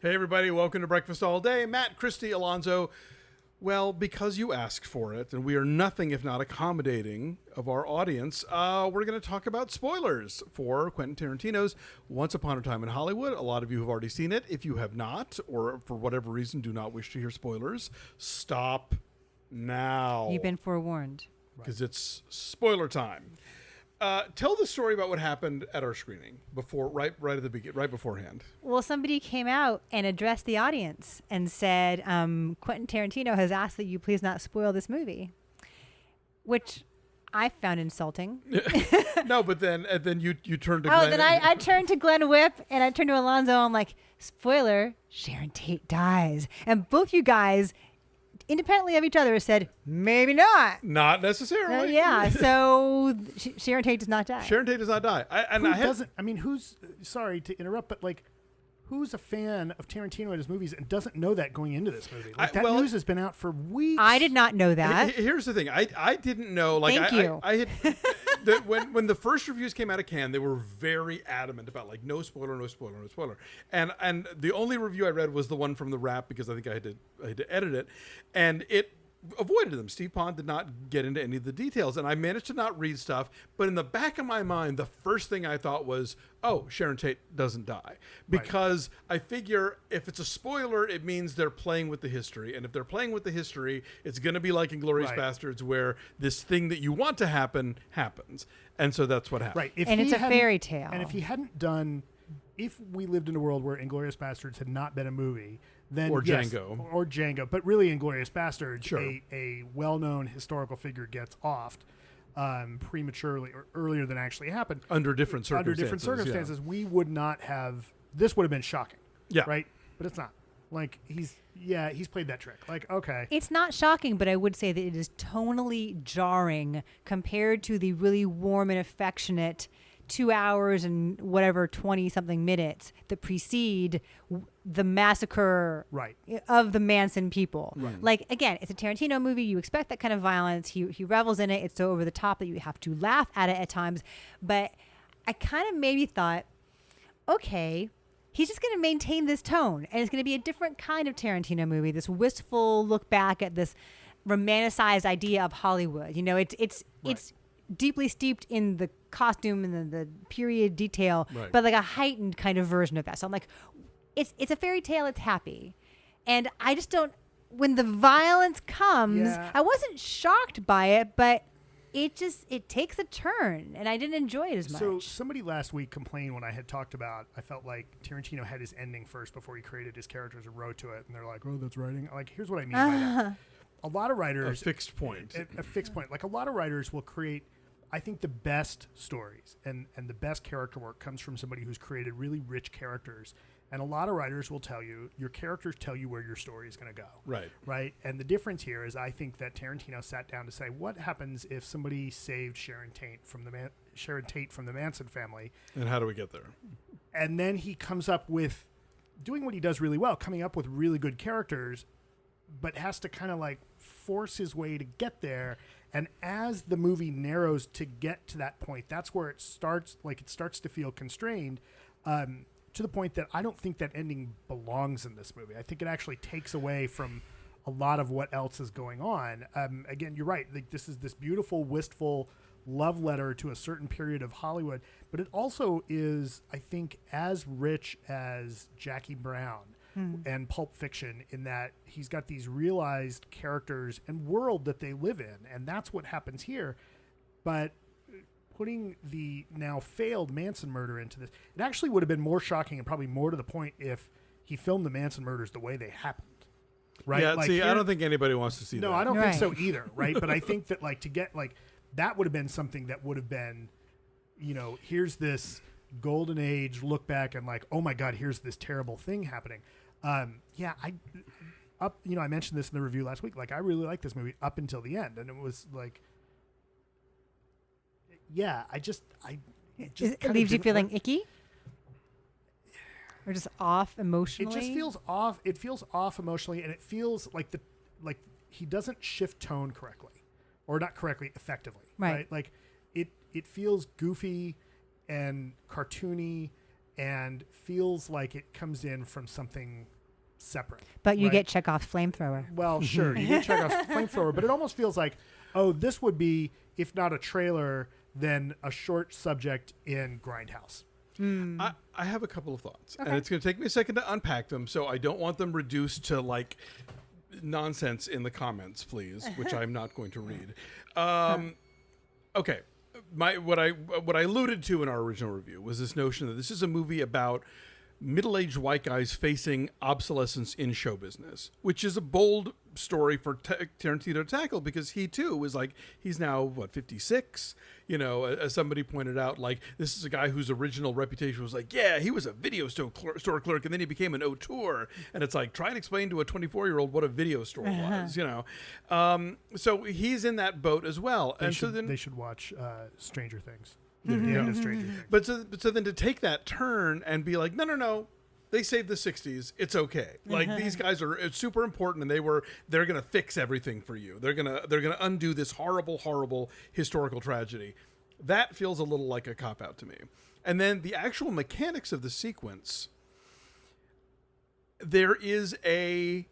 Hey, everybody. Welcome to Breakfast All Day. Matt, Christy, Alonso. Well, because you asked for it, and we are nothing if not accommodating of our audience, we're going to talk about spoilers for Quentin Tarantino's Once Upon a Time in Hollywood. A lot of you have already seen it. If you have not, or for whatever reason do not wish to hear spoilers, stop now. You've been forewarned. Because it's spoiler time. Tell the story about what happened at our screening right at the beginning, right beforehand. Well, somebody came out and addressed the audience and said, Quentin Tarantino has asked that you please not spoil this movie, which I found insulting. No, but then you turned to Glenn. Glenn. Then I turned to Glenn Whip and I turned to Alonso. I'm like, spoiler, Sharon Tate dies. And both you guys, independently of each other, said, maybe not. Not necessarily. Yeah, so Sharon Tate does not die. Sharon Tate does not die. Who's, sorry to interrupt, but like, who's a fan of Tarantino and his movies and doesn't know that going into this movie? Like, that news has been out for weeks. I did not know that. Here's the thing. I didn't know. Like, Thank you. I had when the first reviews came out of Cannes, they were very adamant about like no spoiler, no spoiler, no spoiler. And the only review I read was the one from TheWrap because I think I had to edit it, and it avoided them. Steve Pond did not get into any of the details, and I managed to not read stuff. But in the back of my mind, the first thing I thought was, "Oh, Sharon Tate doesn't die," because I figure if it's a spoiler, it means they're playing with the history, and if they're playing with the history, it's going to be like Inglourious Bastards, where this thing that you want to happen happens, and so that's what happened. Right, and it's a fairy tale. And if he hadn't done, if we lived in a world where Inglourious Bastards had not been a movie. Then, or yes, Django. Or Django. But really, Inglourious Bastards, sure. a well-known historical figure gets offed prematurely or earlier than actually happened. Under different circumstances, we would not have... This would have been shocking. Yeah. Right? But it's not. Like, he's played that trick. Like, okay. It's not shocking, but I would say that it is tonally jarring compared to the really warm and affectionate 2 hours and whatever 20-something minutes that precede the massacre of the Manson people. Right. Like, again, it's a Tarantino movie. You expect that kind of violence. He revels in it. It's so over the top that you have to laugh at it at times. But I kind of maybe thought, okay, he's just going to maintain this tone, and it's going to be a different kind of Tarantino movie, this wistful look back at this romanticized idea of Hollywood. You know, it's deeply steeped in the costume and the period detail, but like a heightened kind of version of that. So I'm like, it's a fairy tale. It's happy. And I just don't, when the violence comes, I wasn't shocked by it, but it takes a turn, and I didn't enjoy it as much. So somebody last week complained when I had talked about, I felt like Tarantino had his ending first before he created his characters and wrote to it. And they're like, oh, that's writing. Like, here's what I mean by that. A lot of writers... A fixed point. A fixed point. Like, a lot of writers will create, I think, the best stories and the best character work comes from somebody who's created really rich characters. And a lot of writers will tell you, your characters tell you where your story is going to go. Right. Right? And the difference here is I think that Tarantino sat down to say, what happens if somebody saved Sharon Tate from the Manson family? And how do we get there? And then he comes up with doing what he does really well, coming up with really good characters, but has to kind of like force his way to get there. And as the movie narrows to get to that point, that's where it starts to feel constrained, to the point that I don't think that ending belongs in this movie. I think it actually takes away from a lot of what else is going on. Again, you're right. Like, this is this beautiful, wistful love letter to a certain period of Hollywood, but it also is, I think, as rich as Jackie Brown and Pulp Fiction, in that he's got these realized characters and world that they live in, and that's what happens here. But putting the now failed Manson murder into this, it actually would have been more shocking and probably more to the point if he filmed the Manson murders the way they happened. Right? Yeah, like, see, I don't think anybody wants to see that. No, I don't think so either, right? But I think that, like, to get, like, that would have been something that would have been, you know, here's this golden age look back and like, oh my God, here's this terrible thing happening. I mentioned this in the review last week. Like, I really liked this movie up until the end, and it was like, it leaves you feeling icky, or just off emotionally. It just feels off. It feels off emotionally, and it feels like he doesn't shift tone correctly, or not correctly, effectively. Right? Like, it feels goofy and cartoony. and feels like it comes in from something separate. But you right? get Chekov's flamethrower. Well, sure, you get Chekov's flamethrower, but it almost feels like, oh, this would be, if not a trailer, then a short subject in Grindhouse. I have a couple of thoughts, and it's going to take me a second to unpack them, so I don't want them reduced to like nonsense in the comments, please, which I'm not going to read. Okay, what I alluded to in our original review was this notion that this is a movie about middle-aged white guys facing obsolescence in show business, which is a bold story for Tarantino to tackle, because he too was like, he's now 56, you know, as somebody pointed out, like, this is a guy whose original reputation was like, yeah, he was a video store clerk and then he became an auteur, and it's like, try and explain to a 24-year-old what a video store was, you know. So he's in that boat as well. They should watch Stranger Things. The end of Stranger Things. But so then to take that turn and be like, no, they saved the 60s. It's okay. Like, these guys are, it's super important, and they're going to fix everything for you. They're going to undo this horrible historical tragedy. That feels a little like a cop out to me. And then the actual mechanics of the sequence, there is a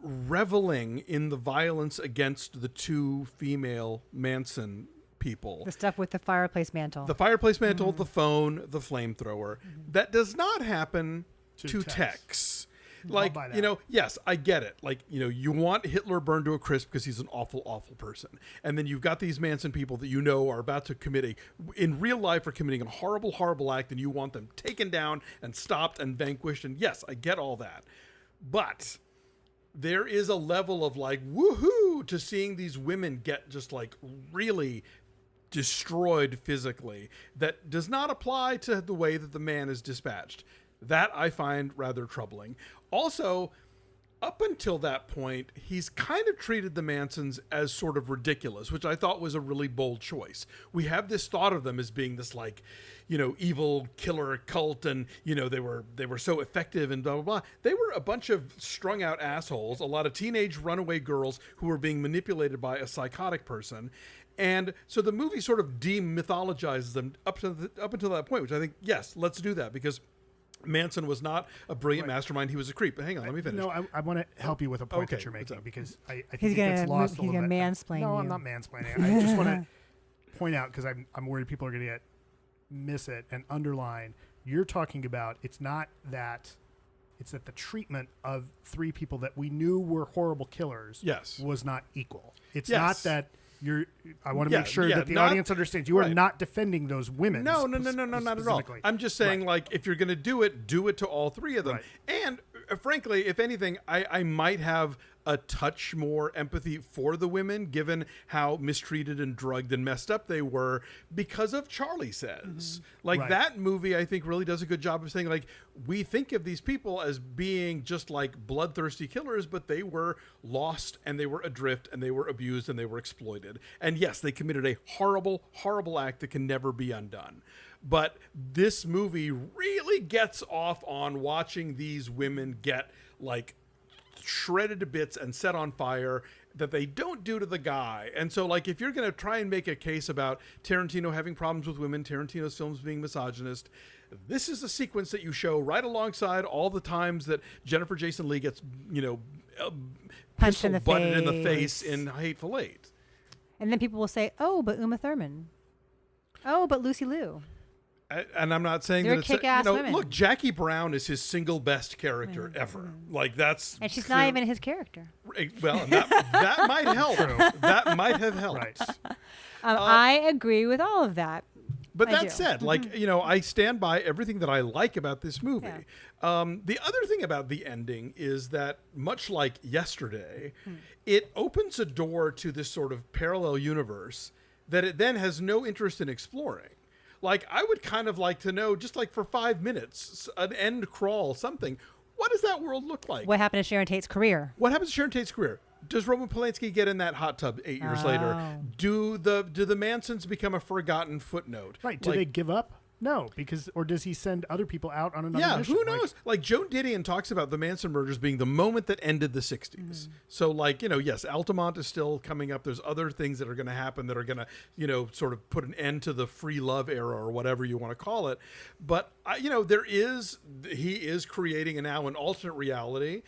reveling in the violence against the two female Manson people. The stuff with the fireplace mantle. The fireplace mantle, the phone, the flamethrower. That does not happen to Tex. Like, you know, yes, I get it. Like, you know, you want Hitler burned to a crisp because he's an awful, awful person. And then you've got these Manson people that you know are about to in real life, are committing a horrible, horrible act, and you want them taken down and stopped and vanquished. And yes, I get all that. But there is a level of like, woohoo, to seeing these women get just like really destroyed physically that does not apply to the way that the man is dispatched. That I find rather troubling. Also, up until that point, he's kind of treated the Mansons as sort of ridiculous, which I thought was a really bold choice. We have this thought of them as being this, like, you know, evil killer cult, and, you know, they were so effective and blah, blah, blah. They were a bunch of strung out assholes, a lot of teenage runaway girls who were being manipulated by a psychotic person. And so the movie sort of demythologizes them up until that point, which I think, yes, let's do that, because Manson was not a brilliant mastermind. He was a creep. But hang on, let me finish. No, I want to help you with a point that you're making, because I think he's it gets lost a little bit. He's going to mansplain No, you. I'm not mansplaining. I just want to point out, because I'm worried people are going to miss it and underline. You're talking about, it's that the treatment of three people that we knew were horrible killers was not equal. It's not that I want to make sure that the audience understands you are not defending those women. No, not at all. I'm just saying, like, if you're going to do it to all three of them. Right. And frankly, if anything, I might have a touch more empathy for the women, given how mistreated and drugged and messed up they were because of Charlie Says. Like, that movie, I think, really does a good job of saying, like, we think of these people as being just like bloodthirsty killers, but they were lost and they were adrift and they were abused and they were exploited. And yes, they committed a horrible, horrible act that can never be undone. But this movie really gets off on watching these women get, like, shredded to bits and set on fire that they don't do to the guy. And so, like, if you're going to try and make a case about Tarantino having problems with women, Tarantino's films being misogynist, this is a sequence that you show right alongside all the times that Jennifer Jason Leigh gets, you know, punched in the face in Hateful Eight. And then people will say, oh, but Uma Thurman. Oh, but Lucy Liu. And I'm not saying They're that it's kick-ass women. Look, Jackie Brown is his single best character ever. Like, that's, and she's not even his character. Well, that might help. That might have helped. Right. I agree with all of that. But that said, like, you know, I stand by everything that I like about this movie. Yeah. The other thing about the ending is that, much like Yesterday, it opens a door to this sort of parallel universe that it then has no interest in exploring. Like, I would kind of like to know, just like for 5 minutes, an end crawl, something. What does that world look like? What happened to Sharon Tate's career? What happens to Sharon Tate's career? Does Roman Polanski get in that hot tub 8 years later? Do the Mansons become a forgotten footnote? Right. Do they give up? No, or does he send other people out on another Yeah, mission? who knows? Like Joan Didion talks about the Manson murders being the moment that ended the 60s. So like, yes, Altamont is still coming up. There's other things that are going to happen that are going to, sort of put an end to the free love era or whatever you want to call it. But, he is creating now an alternate reality.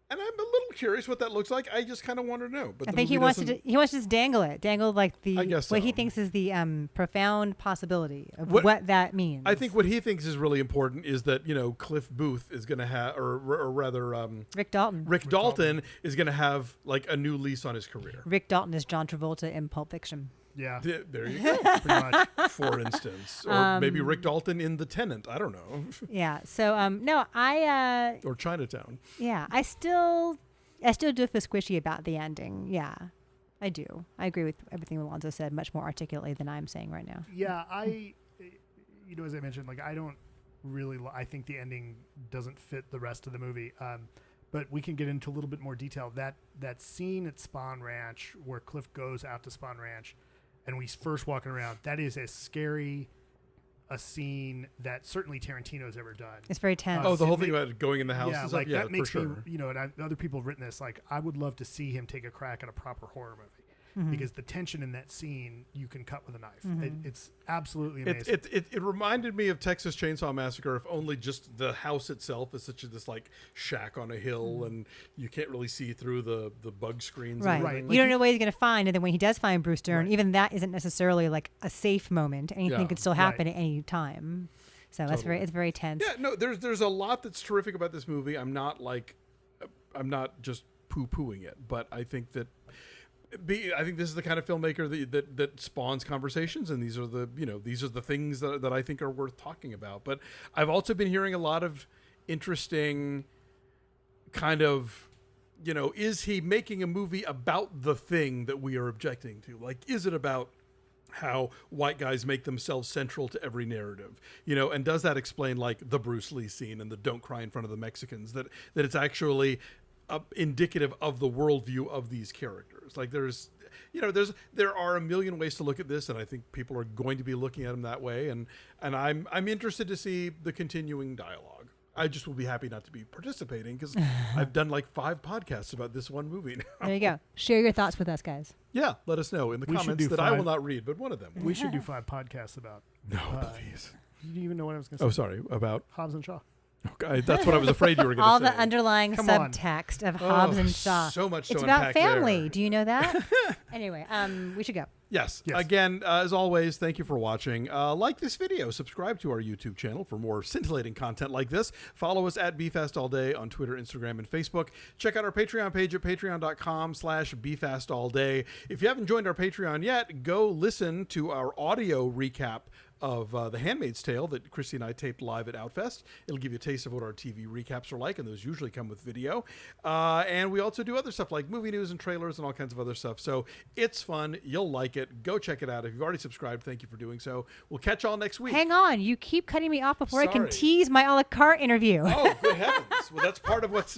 And I'm a little curious what that looks like. I just kind of want to know. But I think he wants to just dangle like I guess what he so. thinks is the profound possibility of what that means. I think what he thinks is really important is that Cliff Booth is going to have, or rather, Rick Dalton. Rick Dalton is going to have like a new lease on his career. Rick Dalton is John Travolta in Pulp Fiction. Yeah. There you go. Pretty much. For instance, or maybe Rick Dalton in The Tenant. I don't know. Yeah. So no, Or Chinatown. Yeah, I still do feel squishy about the ending. Yeah, I do. I agree with everything Alonso said much more articulately than I'm saying right now. Yeah, as I mentioned, like I don't really. I think the ending doesn't fit the rest of the movie. But we can get into a little bit more detail. That scene at Spahn Ranch where Cliff goes out to Spahn Ranch, and we first walking around. That is as scary a scene that certainly Tarantino's ever done. It's very tense. Oh, the whole thing about going in the house. Yeah, and like stuff? that makes for sure. me, and other people have written this. Like, I would love to see him take a crack at a proper horror movie because the tension in that scene you can cut with a knife. It's absolutely amazing. It reminded me of Texas Chainsaw Massacre, if only just the house itself is such this like shack on a hill, and you can't really see through the bug screens. Right. And Right. everything. You don't know what he's going to find, and then when he does find Bruce Dern, even that isn't necessarily like a safe moment. Anything Yeah. could still happen at any time. So Totally. it's very tense. Yeah, no, there's a lot that's terrific about this movie. I'm not just poo-pooing it, but I think that I think this is the kind of filmmaker that spawns conversations, and these are the things that I think are worth talking about. But I've also been hearing a lot of interesting kind of, is he making a movie about the thing that we are objecting to? Like, is it about how white guys make themselves central to every narrative, and does that explain like the Bruce Lee scene and the don't cry in front of the Mexicans, that it's actually indicative of the worldview of these characters? Like there are a million ways to look at this, and I think people are going to be looking at them that way, and I'm interested to see the continuing dialogue. I just will be happy not to be participating because I've done like 5 podcasts about this one movie now. There you go. Share your thoughts with us, guys. Yeah, let us know in the We should comments do that I 5. will not read, but one of them. We should do 5 podcasts about. No, please. You didn't even know what I was going to say. Oh, sorry. About Hobbs and Shaw. okay, that's what I was afraid you were going to All say. the underlying Come on. subtext of Hobbs and Shaw. So much to It's about unpack family. there. Do you know that? Anyway, we should go. Yes. Yes. Again, as always, thank you for watching. Like this video, subscribe to our YouTube channel for more scintillating content like this. Follow us at BeFastAllDay on Twitter, Instagram, and Facebook. Check out our Patreon page at patreon.com/BeFastAllDay. If you haven't joined our Patreon yet, go listen to our audio recap of The Handmaid's Tale that Christy and I taped live at Outfest. It'll give you a taste of what our TV recaps are like, and those usually come with video. And we also do other stuff like movie news and trailers and all kinds of other stuff. So it's fun. You'll like it. Go check it out. If you've already subscribed, thank you for doing so. We'll catch y'all next week. Hang on. You keep cutting me off before I can Sorry. tease my a la carte interview. Oh, good heavens. Well, that's part of what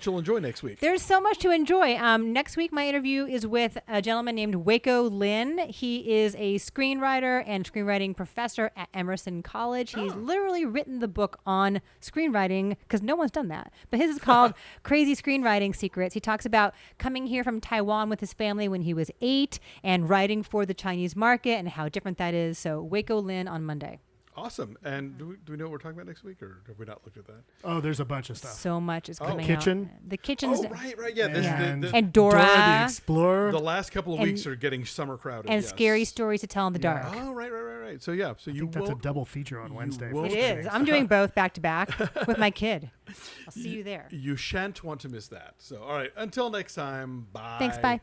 you'll enjoy next week. There's so much to enjoy. Next week, my interview is with a gentleman named Waco Lin. He is a screenwriter and screenwriting professor at Emerson College. He's literally written the book on screenwriting because no one's done that. But his is called Crazy Screenwriting Secrets. He talks about coming here from Taiwan with his family when he was 8 and writing for the Chinese market and how different that is. So Waco Lin on Monday. Awesome. And do we know what we're talking about next week, or have we not looked at that? Oh, there's a bunch of stuff. So much is coming Kitchen. out. The kitchen's Oh, right. Yeah. This, And- and Dora, the Explorer. the last couple of And- weeks are getting summer crowded. and yes. scary stories to tell in the Yeah. dark. Oh, right. So yeah, so I you think that's will. a double feature on Wednesday. will- It Okay. is. I'm doing both back to back with my kid. I'll see you there. You shan't want to miss that. So, all right. Until next time. Bye. Thanks. Bye.